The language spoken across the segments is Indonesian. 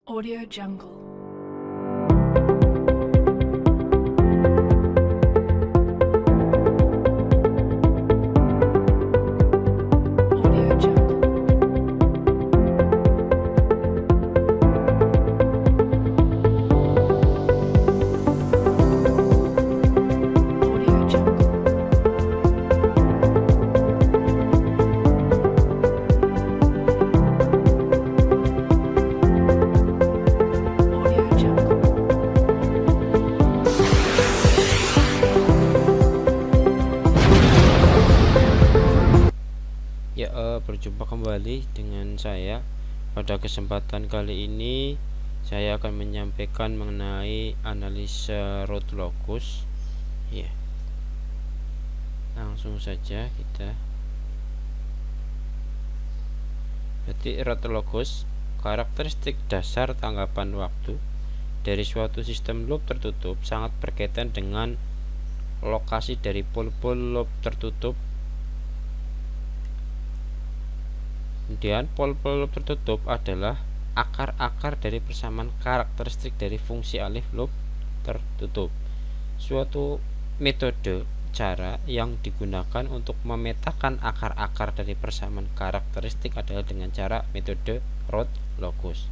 Audio Jungle. Audio Jungle. Audio Jungle. Audio Jungle. Ya, berjumpa kembali dengan saya. Pada kesempatan kali ini, saya akan menyampaikan mengenai analisa root locus. Ya, langsung saja kita. Jadi, root locus karakteristik dasar tanggapan waktu dari suatu sistem loop tertutup sangat berkaitan dengan lokasi dari pol-pol loop tertutup. Kemudian pol-pol loop tertutup adalah akar-akar dari persamaan karakteristik dari fungsi alif loop tertutup. Suatu metode cara yang digunakan untuk memetakan akar-akar dari persamaan karakteristik adalah dengan cara metode root locus.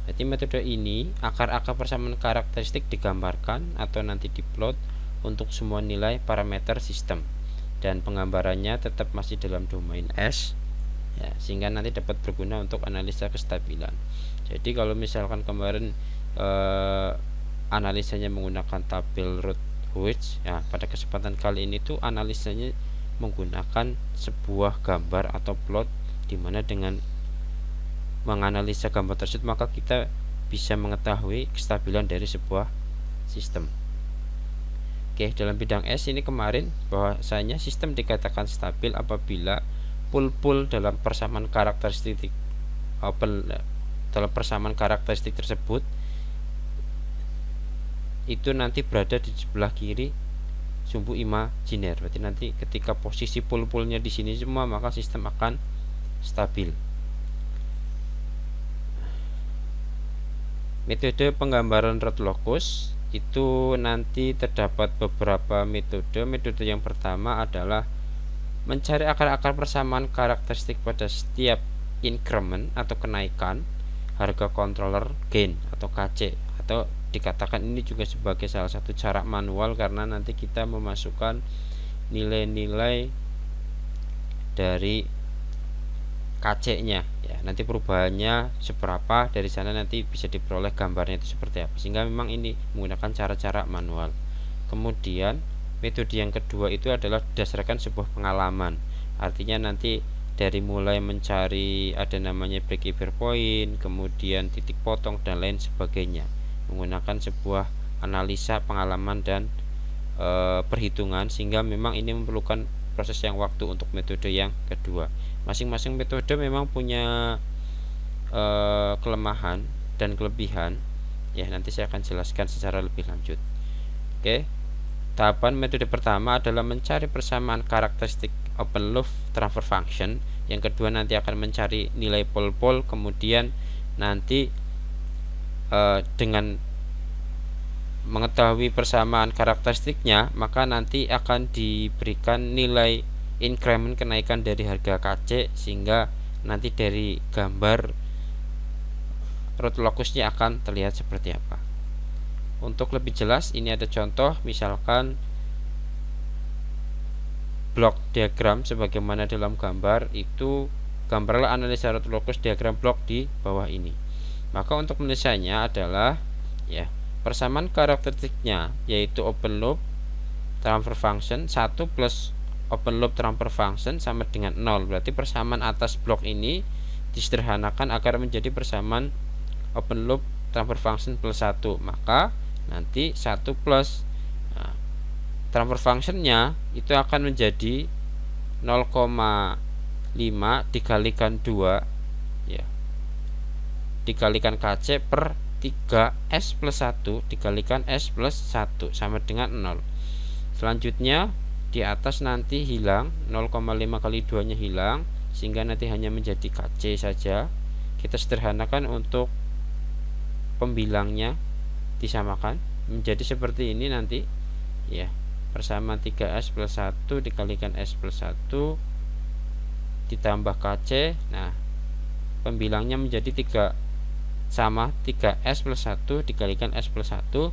Jadi metode ini akar-akar persamaan karakteristik digambarkan atau nanti diplot untuk semua nilai parameter sistem, dan penggambarannya tetap masih dalam domain S. Ya, sehingga nanti dapat berguna untuk analisa kestabilan. Jadi kalau misalkan kemarin analisanya menggunakan tabel root wedge, ya pada kesempatan kali ini tuh analisanya menggunakan sebuah gambar atau plot, dimana dengan menganalisa gambar tersebut maka kita bisa mengetahui kestabilan dari sebuah sistem. Oke, dalam bidang S ini kemarin bahwasanya sistem dikatakan stabil apabila pul-pul dalam persamaan karakteristik tersebut itu nanti berada di sebelah kiri sumbu imajiner. Berarti nanti ketika posisi pul-pulnya di sini semua maka sistem akan stabil. Metode penggambaran root locus itu nanti terdapat beberapa metode. Metode yang pertama adalah mencari akar-akar persamaan karakteristik pada setiap increment atau kenaikan harga controller gain atau KC, atau dikatakan ini juga sebagai salah satu cara manual karena nanti kita memasukkan nilai-nilai dari KC-nya. Ya, nanti perubahannya seberapa dari sana nanti bisa diperoleh gambarnya itu seperti apa. Sehingga memang ini menggunakan cara-cara manual. Kemudian metode yang kedua itu adalah berdasarkan sebuah pengalaman. Artinya nanti dari mulai mencari ada namanya break even point, kemudian titik potong dan lain sebagainya, menggunakan sebuah analisa pengalaman dan perhitungan, sehingga memang ini memerlukan proses yang waktu untuk metode yang kedua. Masing-masing metode memang punya kelemahan dan kelebihan. Ya, nanti saya akan jelaskan secara lebih lanjut. Oke. Tahapan metode pertama adalah mencari persamaan karakteristik open loop transfer function. Yang kedua nanti akan mencari nilai pol-pol. Kemudian nanti dengan mengetahui persamaan karakteristiknya maka nanti akan diberikan nilai increment kenaikan dari harga KC, sehingga nanti dari gambar root locusnya akan terlihat seperti apa. Untuk lebih jelas ini ada contoh, misalkan blok diagram sebagaimana dalam gambar itu, gambarlah analisa root locus diagram blok di bawah ini. Maka untuk menulisannya adalah ya persamaan karakteristiknya yaitu open loop transfer function 1 plus open loop transfer function sama dengan 0. Berarti persamaan atas blok ini disederhanakan agar menjadi persamaan open loop transfer function plus 1. Maka nanti 1 plus transfer functionnya itu akan menjadi 0,5 dikalikan 2 ya, dikalikan KC per 3S plus 1 dikalikan S plus 1 sama dengan 0. Selanjutnya di atas nanti hilang, 0,5 kali 2 nya hilang, sehingga nanti hanya menjadi KC saja. Kita sederhanakan untuk pembilangnya disamakan menjadi seperti ini nanti ya, persamaan 3S plus 1 dikalikan S plus 1 ditambah KC. Nah, pembilangnya menjadi 3S plus 1 dikalikan S plus 1,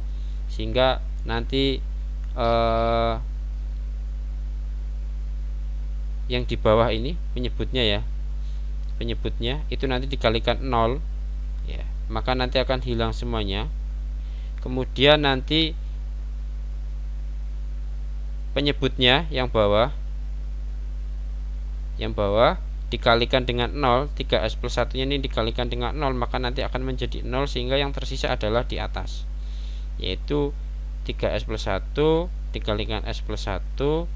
sehingga nanti yang di bawah ini penyebutnya itu nanti dikalikan 0 ya, maka nanti akan hilang semuanya. Kemudian nanti penyebutnya yang bawah dikalikan dengan 0, 3S plus 1 nya ini dikalikan dengan 0, maka nanti akan menjadi 0, sehingga yang tersisa adalah di atas, yaitu 3S plus 1 dikalikan S plus 1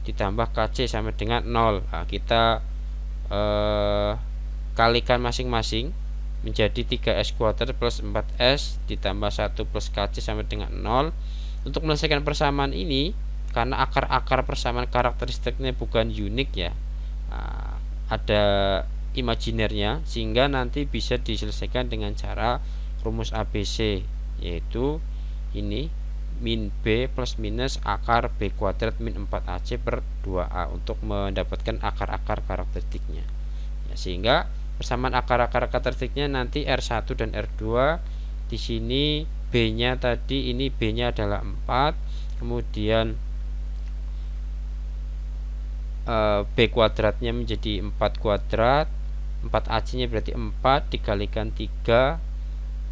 ditambah KC sama dengan 0. Nah, kita kalikan masing-masing menjadi 3S kuadrat plus 4S ditambah 1 plus KC sama dengan 0. Untuk menyelesaikan persamaan ini, karena akar-akar persamaan karakteristiknya bukan unik ya, ada imajinernya, sehingga nanti bisa diselesaikan dengan cara rumus ABC, yaitu ini min B plus minus akar B kuadrat min 4AC per 2A untuk mendapatkan akar-akar karakteristiknya ya, sehingga persamaan akar-akar karakteristiknya nanti R1 dan R2. Di sini B-nya tadi, ini B-nya adalah 4, kemudian B kuadratnya menjadi 4 kuadrat, 4AC nya berarti 4 dikalikan 3,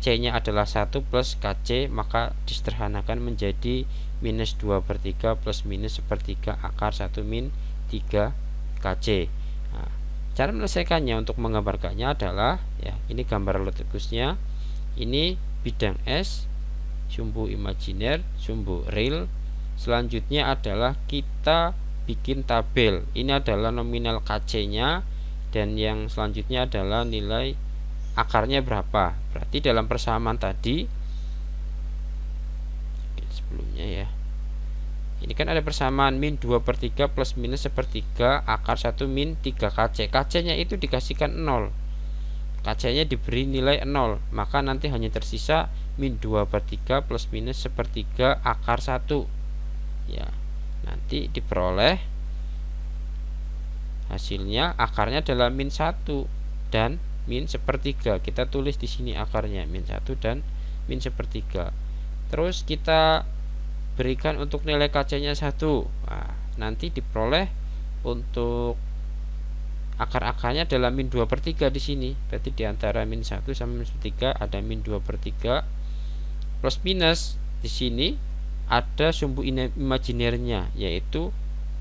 C nya adalah 1 plus KC, maka disederhanakan menjadi minus 2/3 plus minus 1/3 akar 1 min 3 KC. Nah, cara menyelesaikannya untuk menggambarkannya adalah ya, ini gambar lutikusnya, ini bidang S, sumbu imajiner, sumbu real. Selanjutnya adalah kita bikin tabel. Ini adalah nominal KC nya, dan yang selanjutnya adalah nilai akarnya berapa. Berarti dalam persamaan tadi sebelumnya ya, ini kan ada persamaan min 2/3 plus minus 1/3 akar 1 min 3 KC. KC nya itu dikasihkan 0, KC nya diberi nilai 0, maka nanti hanya tersisa min 2/3 plus minus 1/3 akar 1 ya. Nanti diperoleh hasilnya, akarnya adalah min 1 dan min 1/3. Kita tulis di sini akarnya min 1 dan min 1/3. Terus kita berikan untuk nilai KC nya 1. Nah, nanti diperoleh untuk akar-akarnya adalah min 2/3 di sini. Berarti di antara min 1 sama min 1/3 ada min 2/3 plus minus. Di sini ada sumbu imajinernya, yaitu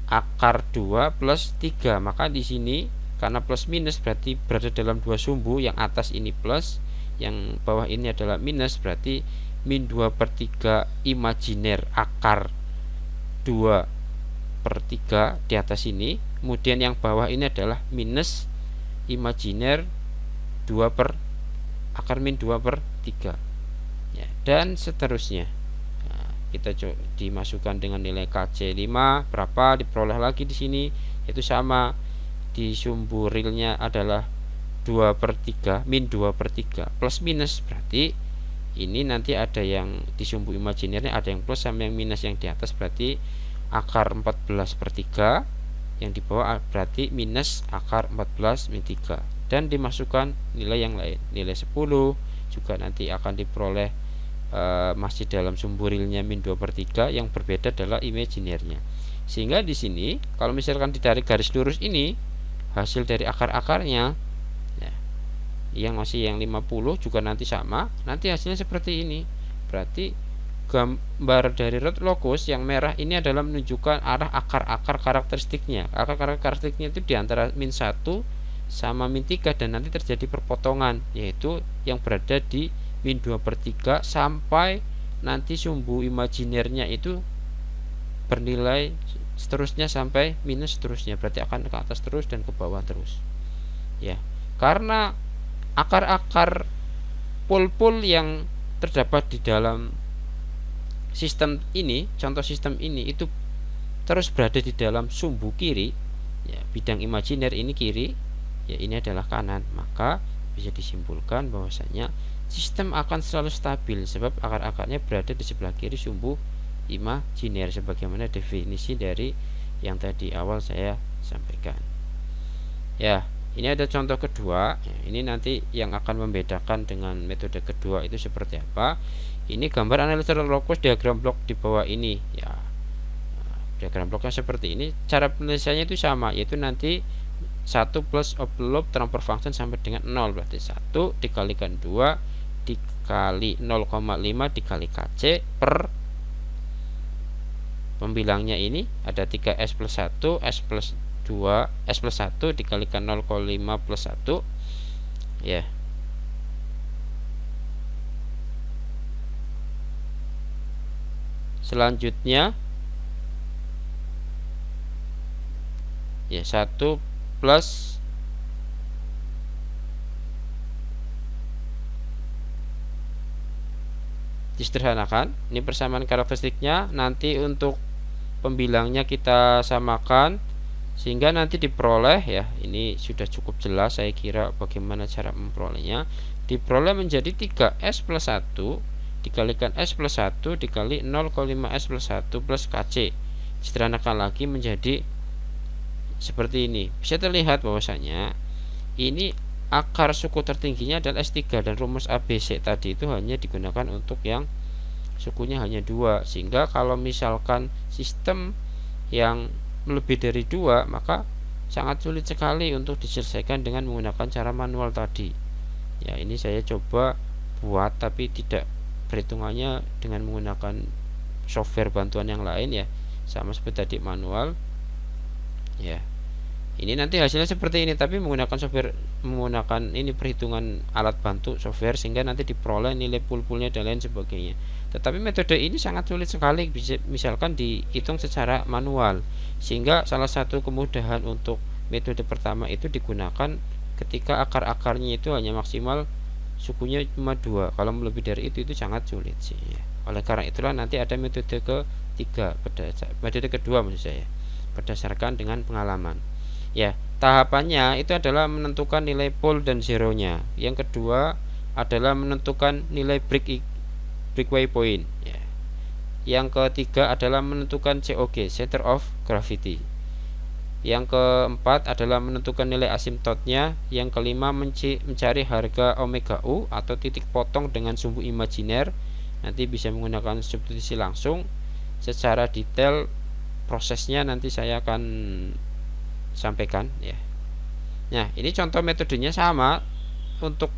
akar 2 plus 3. Maka di sini karena plus minus berarti berada dalam dua sumbu, yang atas ini plus, yang bawah ini adalah minus, berarti min 2/3 imajiner akar 2/3 di atas ini. Kemudian yang bawah ini adalah minus imajiner akar min 2/3 ya, dan seterusnya. Nah, kita coba dimasukkan dengan nilai KC 5 berapa, diperoleh lagi di sini, itu sama. Di sumbu realnya adalah 2/3 min 2/3 plus minus, berarti ini nanti ada yang di sumbu imajinernya ada yang plus sama yang minus, yang di atas berarti akar 14/3, yang di bawah berarti minus akar 14 min 3, dan dimasukkan nilai yang lain. Nilai 10 juga nanti akan diperoleh masih dalam sumbu realnya min 2/3, yang berbeda adalah imajinernya. Sehingga di sini kalau misalkan ditarik garis lurus ini, hasil dari akar-akarnya ya, yang masih yang 50 juga nanti sama, nanti hasilnya seperti ini. Berarti gambar dari root locus yang merah ini adalah menunjukkan arah akar-akar karakteristiknya. Akar-akar karakteristiknya itu diantara min 1 sama min 3, dan nanti terjadi perpotongan, yaitu yang berada di min 2/3 sampai nanti sumbu imajinernya itu bernilai seterusnya sampai minus seterusnya, berarti akan ke atas terus dan ke bawah terus ya. Karena akar-akar pol-pol yang terdapat di dalam sistem ini, contoh sistem ini itu terus berada di dalam sumbu kiri ya, bidang imajiner ini kiri ya, ini adalah kanan, maka bisa disimpulkan bahwasanya sistem akan selalu stabil sebab akar-akarnya berada di sebelah kiri sumbu imajiner sebagaimana definisi dari yang tadi awal saya sampaikan. Ya, ini ada contoh kedua. Ya, ini nanti yang akan membedakan dengan metode kedua itu seperti apa. Ini gambar analisa lokus diagram blok di bawah ini. Ya, diagram bloknya seperti ini. Cara penulisannya itu sama, yaitu nanti 1 plus open loop transfer function sampai dengan 0, berarti 1 dikalikan 2 dikali 0,5 dikali KC per pembilangnya ini ada 3S plus 1 S plus 2 S plus 1 dikalikan 0,5 plus 1 ya. Selanjutnya ya 1 plus disederhanakan. Ini persamaan karakteristiknya. Nanti untuk pembilangnya kita samakan sehingga nanti diperoleh ya. Ini sudah cukup jelas saya kira bagaimana cara memperolehnya. Diperoleh menjadi 3S plus 1 dikalikan S plus 1 dikali 0,5S plus 1 plus KC. Disederhanakan lagi menjadi seperti ini. Bisa terlihat bahwasanya ini akar suku tertingginya adalah S3 dan rumus ABC tadi itu hanya digunakan untuk yang sukunya hanya 2, sehingga kalau misalkan sistem yang lebih dari 2 maka sangat sulit sekali untuk diselesaikan dengan menggunakan cara manual tadi. Ya, ini saya coba buat tapi tidak perhitungannya dengan menggunakan software bantuan yang lain ya, sama seperti tadi manual. Ya. Ini nanti hasilnya seperti ini tapi menggunakan software, menggunakan ini perhitungan alat bantu software sehingga nanti diperoleh nilai pool-poolnya dan lain sebagainya. Tetapi metode ini sangat sulit sekali misalkan dihitung secara manual. Sehingga salah satu kemudahan untuk metode pertama itu digunakan ketika akar-akarnya itu hanya maksimal sukunya cuma 2. Kalau lebih dari itu sangat sulit sih ya. Oleh karena itulah nanti ada metode ketiga, metode kedua maksud saya, berdasarkan dengan pengalaman. Ya, tahapannya itu adalah menentukan nilai pole dan zeronya. Yang kedua adalah menentukan nilai breakaway point ya. Yang ketiga adalah menentukan COG, center of gravity. Yang keempat adalah menentukan nilai asymptotnya. Yang kelima mencari harga omega U atau titik potong dengan sumbu imajiner. Nanti bisa menggunakan substitusi langsung. Secara detail prosesnya nanti saya akan sampaikan ya. Nah, ini contoh metodenya sama. Untuk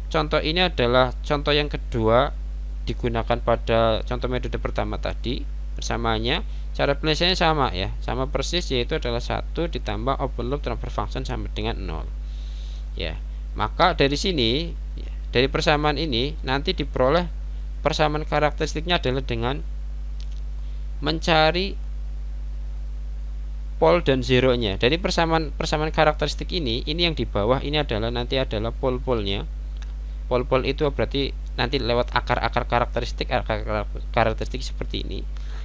contoh ini adalah contoh yang kedua digunakan pada contoh metode pertama tadi. Persamaannya, cara penyelesaiannya sama ya, sama persis, yaitu adalah 1 ditambah open loop transfer function sama dengan 0 ya. Maka dari sini ya, dari persamaan ini nanti diperoleh persamaan karakteristiknya adalah dengan mencari pole dan zeronya. Dari persamaan karakteristik ini yang di bawah ini adalah nanti adalah pole-polenya. Pole itu berarti nanti lewat akar-akar karakteristik seperti ini.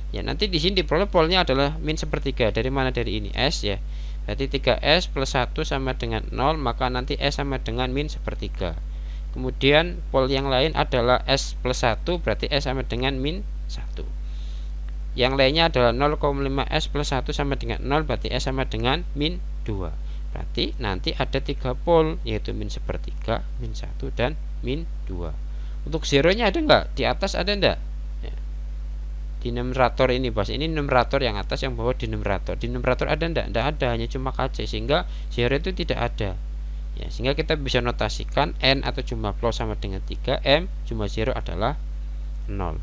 Ya, nanti di sini diperoleh polnya adalah min sepertiga. Dari mana? Dari ini S ya. Berarti 3S plus 1 sama dengan 0, maka nanti S sama dengan min sepertiga. Kemudian pole yang lain adalah S plus 1, berarti S sama dengan min 1. Yang lainnya adalah 0,5S plus 1 sama dengan 0, berarti S sama dengan min 2. Berarti nanti ada 3 pole, yaitu min sepertiga, min 1, dan min 2. Untuk zeronya ada enggak? Di atas ada enggak? Ya. Di numerator ini bahas, ini numerator yang atas, yang bawah di numerator. Di numerator ada enggak? Enggak ada, hanya cuma KC, sehingga zero itu tidak ada. Ya, sehingga kita bisa notasikan N atau jumlah close sama dengan 3, M jumlah zero adalah 0.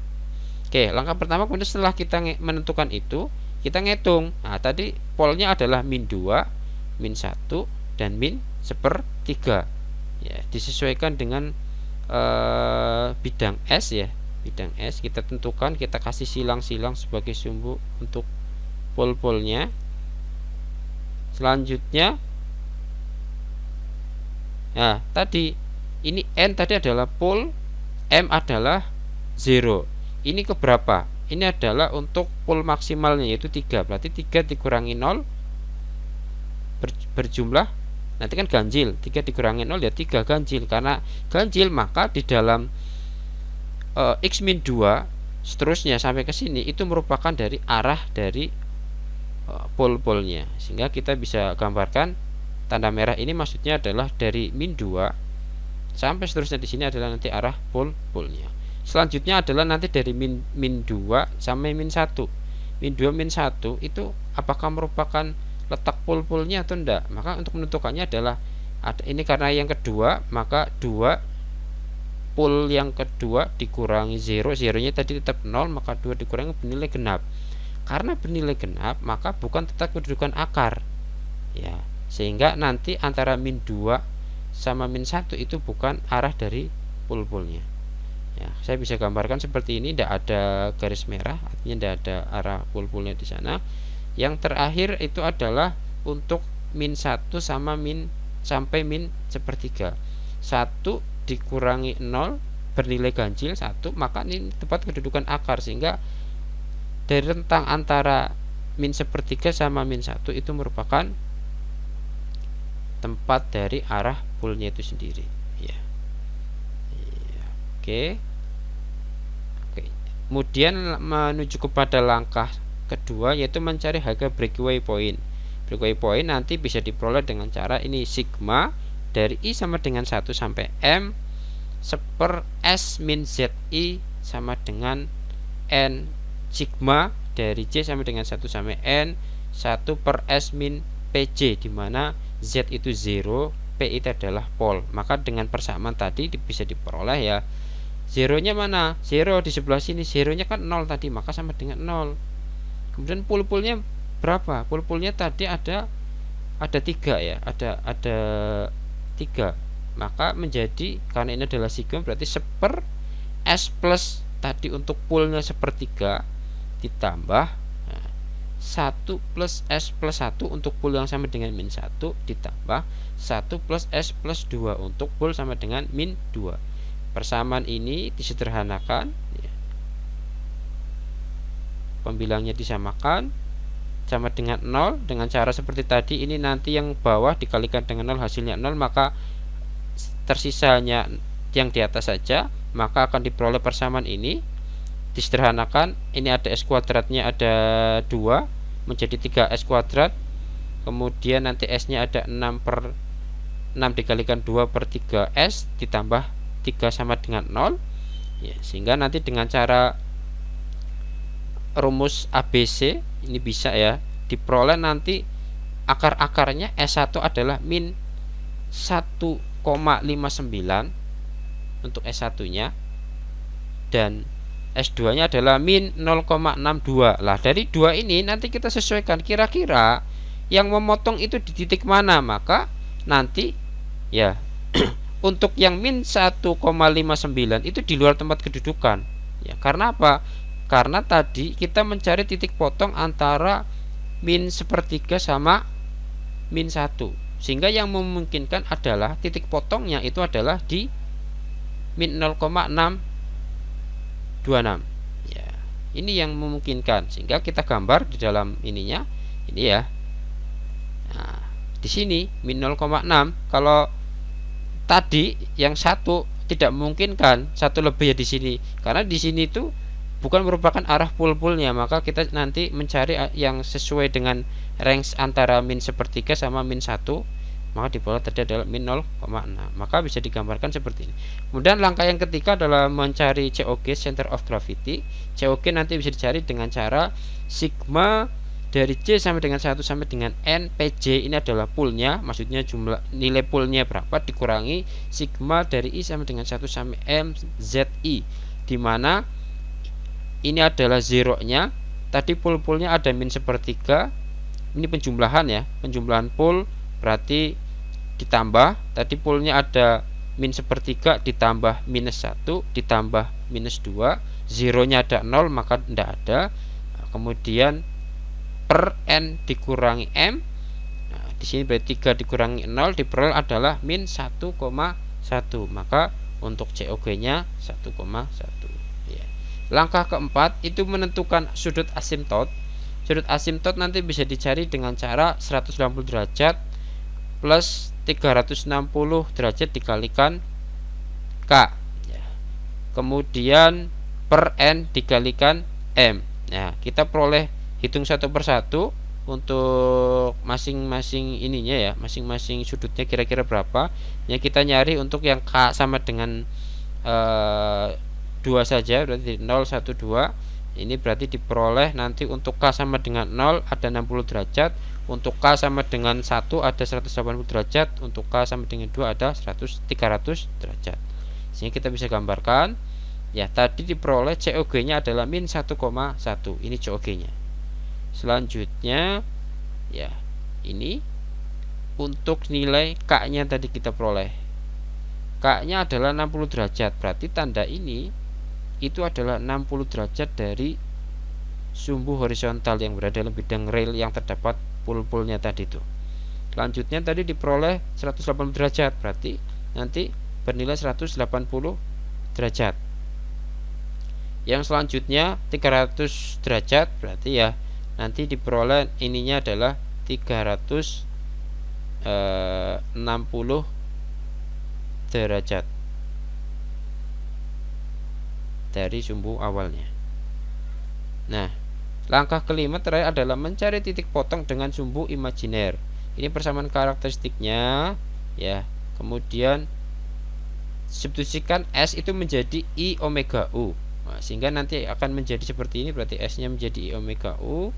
Oke, langkah pertama kemudian setelah kita menentukan itu, kita ngitung. Nah, tadi polnya adalah min 2, min 1, dan min sepertiga. Ya, disesuaikan dengan bidang S ya. Bidang S kita tentukan, kita kasih silang-silang sebagai sumbu untuk pol-polnya. Selanjutnya, nah tadi ini N tadi adalah pole, M adalah 0. Ini keberapa? Ini adalah untuk pole maksimalnya, yaitu 3. Berarti 3 dikurangi 0 berjumlah nanti kan ganjil, 3 dikurangi 0 ya 3 ganjil. Karena ganjil maka di dalam X min 2 seterusnya sampai ke sini itu merupakan dari arah dari pol-polnya. Sehingga kita bisa gambarkan tanda merah ini maksudnya adalah dari min 2 sampai seterusnya di sini adalah nanti arah pol-polnya. Selanjutnya adalah nanti dari min 2 sampai min 1. Min 2 min 1 itu apakah merupakan letak pol-polnya atau enggak? Maka untuk menentukannya adalah ini karena yang kedua, maka 2 pol yang kedua dikurangi 0, zeronya tadi tetap 0, maka 2 dikurangi bernilai genap. Karena bernilai genap, maka bukan tetap kedudukan akar. Ya, sehingga nanti antara min 2 sama min 1 itu bukan arah dari pol-polnya. Ya, saya bisa gambarkan seperti ini, tidak ada garis merah, artinya tidak ada arah pol-polnya di sana. Yang terakhir itu adalah untuk min 1 sama sampai min sepertiga. 1 dikurangi 0 bernilai ganjil 1, maka ini tepat kedudukan akar, sehingga dari rentang antara min sepertiga sama min 1 itu merupakan tempat dari arah polnya itu sendiri. Ya. Oke. Kemudian menuju kepada langkah kedua, yaitu mencari harga breakaway point. Breakaway point nanti bisa diperoleh dengan cara ini, sigma dari I sama dengan 1 sampai M seper S min ZI sama dengan N, sigma dari J sama dengan 1 sampai N 1 per S min PJ, dimana Z itu 0, P itu adalah pol. Maka dengan persamaan tadi bisa diperoleh ya, zeronya mana? 0 di sebelah sini, zeronya kan 0 tadi, maka sama dengan 0. Kemudian pol-polnya berapa? Pol-polnya tadi ada 3 ya, ada 3. Maka menjadi, karena ini adalah sigma, berarti seper S plus tadi untuk polnya sepertiga ditambah 1 plus S plus 1 untuk pol yang sama dengan min 1 ditambah 1 plus S plus 2 untuk pol sama dengan min 2. Persamaan ini disederhanakan ya. Pembilangnya disamakan sama dengan 0 dengan cara seperti tadi. Ini nanti yang bawah dikalikan dengan 0 hasilnya 0, maka tersisanya yang di atas saja, maka akan diperoleh persamaan ini. Disederhanakan, ini ada S kuadratnya ada 2 menjadi 3S kuadrat, kemudian nanti S nya ada 6 dikalikan 2 per 3S ditambah 3 sama dengan 0 ya, sehingga nanti dengan cara rumus ABC ini bisa ya diperoleh nanti akar-akarnya S1 adalah min 1,59 untuk S1 nya, dan S2 nya adalah min 0,62. Lah dari 2 ini nanti kita sesuaikan kira-kira yang memotong itu di titik mana, maka nanti ya untuk yang min 1,59 itu di luar tempat kedudukan ya. Karena apa? Karena tadi kita mencari titik potong antara min sepertiga sama min 1, sehingga yang memungkinkan adalah titik potongnya itu adalah di min 0,626 ya. Ini yang memungkinkan, sehingga kita gambar di dalam ininya ini ya. Nah, di sini min 0,6. Kalau tadi yang 1 tidak memungkinkan, 1 lebih ya di sini, karena di sini itu bukan merupakan arah pol-polnya, maka kita nanti mencari yang sesuai dengan range antara min sepertiga sama min 1, maka di bawah tadi adalah min 0,6, maka bisa digambarkan seperti ini. Kemudian langkah yang ketiga adalah mencari COG, center of gravity. COG nanti bisa dicari dengan cara sigma dari J sama dengan 1 sampai dengan N, PJ ini adalah poolnya, maksudnya jumlah nilai poolnya berapa, dikurangi sigma dari I sama dengan 1 sampai M ZI, dimana ini adalah zeronya. Tadi pool-poolnya ada min sepertiga, ini penjumlahan ya, penjumlahan pool berarti ditambah, tadi poolnya ada min sepertiga ditambah minus 1 ditambah minus 2, zeronya ada 0 maka tidak ada. Kemudian per N dikurangi M, nah, di sini berarti 3 dikurangi 0 diperoleh adalah min 1,1, maka untuk COG nya 1,1 ya. Langkah keempat itu menentukan sudut asimtot. Sudut asimtot nanti bisa dicari dengan cara 180 derajat plus 360 derajat dikalikan K ya. Kemudian per N dikalikan M. Nah, kita peroleh hitung satu persatu untuk masing-masing ininya ya, masing-masing sudutnya kira-kira berapa. Ya, kita nyari untuk yang K sama dengan 2 saja, berarti 0, 1, 2. Ini berarti diperoleh nanti untuk K sama dengan 0 ada 60 derajat, untuk K sama dengan 1 ada 180 derajat, untuk K sama dengan 2 ada 300 derajat. Sehingga kita bisa gambarkan ya, tadi diperoleh COG-nya adalah min 1,1. Ini COG-nya. Selanjutnya ya, ini untuk nilai K-nya tadi kita peroleh. K-nya adalah 60 derajat, berarti tanda ini itu adalah 60 derajat dari sumbu horizontal yang berada dalam bidang rail yang terdapat pul-pulnya tadi itu. Selanjutnya tadi diperoleh 180 derajat, berarti nanti bernilai 180 derajat. Yang selanjutnya 300 derajat, berarti ya nanti diperoleh ininya adalah 360 derajat dari sumbu awalnya. Nah, langkah kelima terakhir adalah mencari titik potong dengan sumbu imajiner. Ini persamaan karakteristiknya ya. Kemudian substitusikan S itu menjadi I omega U. Nah, sehingga nanti akan menjadi seperti ini, berarti S-nya menjadi I omega U.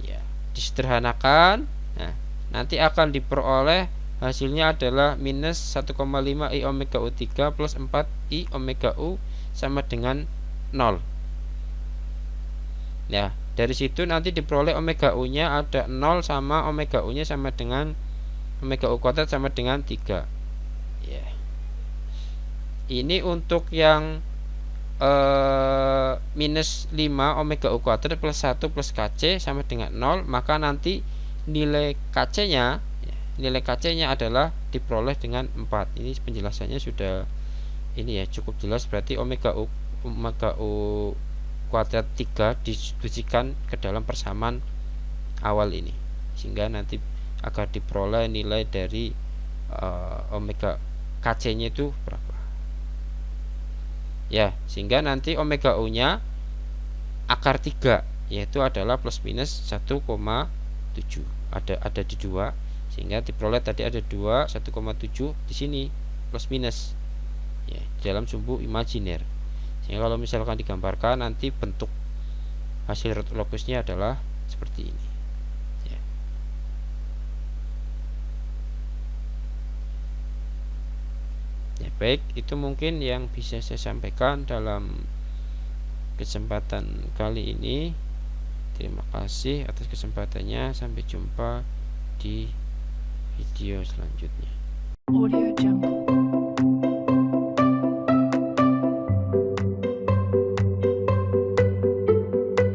Ya, disederhanakan. Nah, nanti akan diperoleh hasilnya adalah minus 1,5 I omega U3 plus 4 I omega U sama dengan 0. Ya, dari situ nanti diperoleh omega U nya ada 0 sama omega U nya sama dengan omega U kuadrat sama dengan 3 ya. Ini untuk yang minus 5 omega U kuadrat plus 1 plus KC sama dengan 0, maka nanti nilai KC nya adalah diperoleh dengan 4. Ini penjelasannya sudah ini ya, cukup jelas. Berarti omega U kuadrat 3 didistribusikan ke dalam persamaan awal ini, sehingga nanti akan diperoleh nilai dari omega KC nya itu berapa ya, sehingga nanti omega U nya akar 3 yaitu adalah plus minus 1,7 ada di 2, sehingga diperoleh tadi ada 2 1,7 di sini plus minus ya, di dalam sumbu imajiner. Sehingga kalau misalkan digambarkan nanti bentuk hasil lokusnya adalah seperti ini ya. Ya, baik, itu mungkin yang bisa saya sampaikan dalam kesempatan kali ini. Terima kasih atas kesempatannya. Sampai jumpa di video selanjutnya. Audio Jungle.